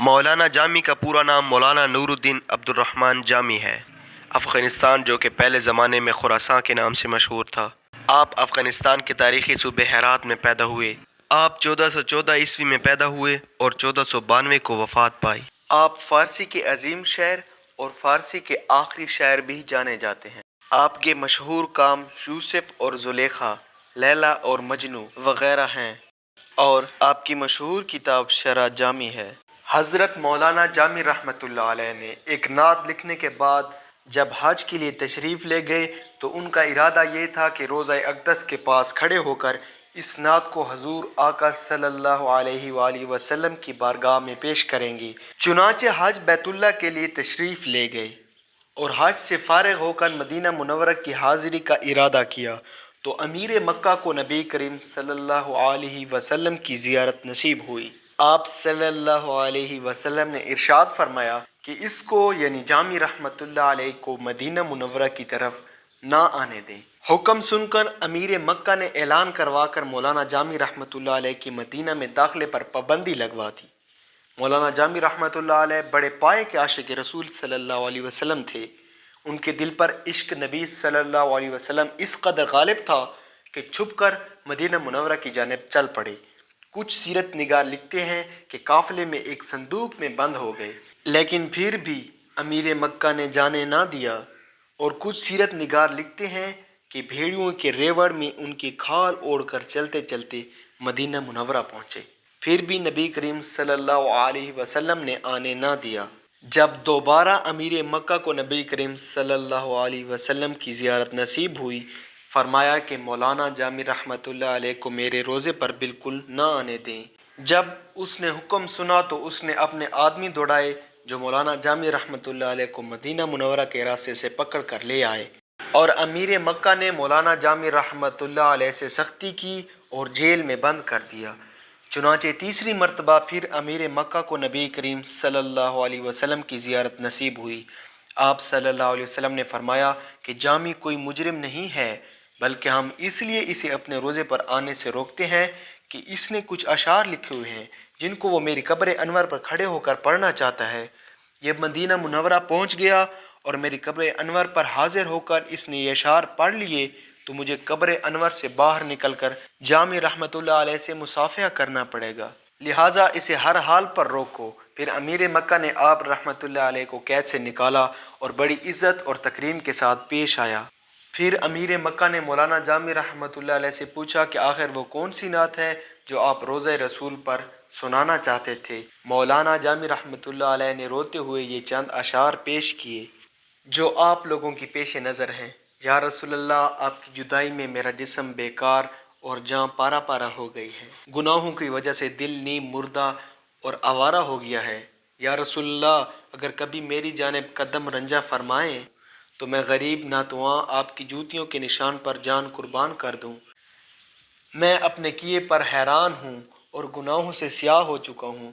مولانا جامی کا پورا نام مولانا نور الدین عبدالرحمن جامی ہے۔ افغانستان جو کہ پہلے زمانے میں خراساں کے نام سے مشہور تھا۔ آپ افغانستان کے تاریخی صوبے ہرات میں پیدا ہوئے۔ آپ 1414 عیسوی میں پیدا ہوئے اور 1492 کو وفات پائی۔ آپ فارسی کے عظیم شاعر اور فارسی کے آخری شاعر بھی جانے جاتے ہیں۔ آپ کے مشہور کام یوسف اور زلیخا، لیلا اور مجنوں وغیرہ ہیں اور آپ کی مشہور کتاب شرح جامی ہے۔ حضرت مولانا جامی رحمۃ اللہ علیہ نے ایک نعت لکھنے کے بعد جب حج کے لیے تشریف لے گئے تو ان کا ارادہ یہ تھا کہ روضہ اقدس کے پاس کھڑے ہو کر اس نعت کو حضور آقا صلی اللہ علیہ وآلہ وسلم کی بارگاہ میں پیش کریں گے۔ چنانچہ حج بیت اللہ کے لیے تشریف لے گئے اور حج سے فارغ ہو کر مدینہ منورہ کی حاضری کا ارادہ کیا تو امیر مکہ کو نبی کریم صلی اللہ علیہ وسلم کی زیارت نصیب ہوئی۔ آپ صلی اللہ علیہ وسلم نے ارشاد فرمایا کہ اس کو یعنی جامی رحمۃ اللہ علیہ کو مدینہ منورہ کی طرف نہ آنے دیں۔ حکم سن کر امیر مکہ نے اعلان کروا کر مولانا جامی رحمۃ اللہ علیہ کی مدینہ میں داخلے پر پابندی لگوا دی۔ مولانا جامی رحمۃ اللہ علیہ بڑے پائے کے عاشق رسول صلی اللہ علیہ وسلم تھے۔ ان کے دل پر عشق نبی صلی اللہ علیہ وسلم اس قدر غالب تھا کہ چھپ کر مدینہ منورہ کی جانب چل پڑے۔ کچھ سیرت نگار لکھتے ہیں کہ قافلے میں ایک صندوق میں بند ہو گئے لیکن پھر بھی امیر مکہ نے جانے نہ دیا، اور کچھ سیرت نگار لکھتے ہیں کہ بھیڑیوں کے ریوڑ میں ان کی کھال اوڑھ کر چلتے چلتے مدینہ منورہ پہنچے، پھر بھی نبی کریم صلی اللہ علیہ وسلم نے آنے نہ دیا۔ جب دوبارہ امیر مکہ کو نبی کریم صلی اللہ علیہ وسلم کی زیارت نصیب ہوئی، فرمایا کہ مولانا جامی رحمۃ اللہ علیہ کو میرے روزے پر بالکل نہ آنے دیں۔ جب اس نے حکم سنا تو اس نے اپنے آدمی دوڑائے جو مولانا جامی رحمۃ اللہ علیہ کو مدینہ منورہ کے راستے سے پکڑ کر لے آئے، اور امیر مکہ نے مولانا جامی رحمۃ اللہ علیہ سے سختی کی اور جیل میں بند کر دیا۔ چنانچہ تیسری مرتبہ پھر امیر مکہ کو نبی کریم صلی اللہ علیہ وسلم کی زیارت نصیب ہوئی۔ آپ صلی اللہ علیہ وسلم نے فرمایا کہ جامی کوئی مجرم نہیں ہے، بلکہ ہم اس لیے اسے اپنے روزے پر آنے سے روکتے ہیں کہ اس نے کچھ اشعار لکھے ہوئے ہیں جن کو وہ میری قبر انور پر کھڑے ہو کر پڑھنا چاہتا ہے۔ یہ مدینہ منورہ پہنچ گیا اور میری قبر انور پر حاضر ہو کر اس نے یہ اشعار پڑھ لیے تو مجھے قبر انور سے باہر نکل کر جامی رحمۃ اللہ علیہ سے مصافحہ کرنا پڑے گا، لہٰذا اسے ہر حال پر روکو۔ پھر امیر مکہ نے آپ رحمۃ اللہ علیہ کو قید سے نکالا اور بڑی عزت اور تکریم کے ساتھ پیش آیا۔ پھر امیر مکہ نے مولانا جامی رحمۃ اللہ علیہ سے پوچھا کہ آخر وہ کون سی نعت ہے جو آپ روضہ رسول پر سنانا چاہتے تھے۔ مولانا جامی رحمۃ اللہ علیہ نے روتے ہوئے یہ چند اشعار پیش کیے جو آپ لوگوں کی پیش نظر ہیں۔ یا رسول اللہ، آپ کی جدائی میں میرا جسم بیکار اور جاں پارا پارا ہو گئی ہے، گناہوں کی وجہ سے دل نیم مردہ اور آوارہ ہو گیا ہے۔ یا رسول اللہ، اگر کبھی میری جانب قدم رنجہ فرمائیں تو میں غریب ناتواں آپ کی جوتیوں کے نشان پر جان قربان کر دوں۔ میں اپنے کیے پر حیران ہوں اور گناہوں سے سیاہ ہو چکا ہوں،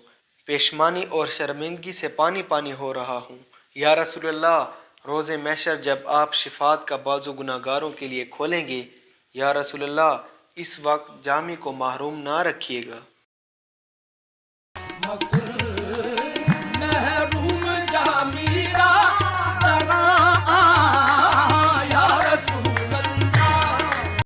پشیمانی اور شرمندگی سے پانی پانی ہو رہا ہوں۔ یا رسول اللہ، روز محشر جب آپ شفاعت کا بازو گناہ گاروں کے لیے کھولیں گے، یا رسول اللہ، اس وقت جامی کو محروم نہ رکھیے گا۔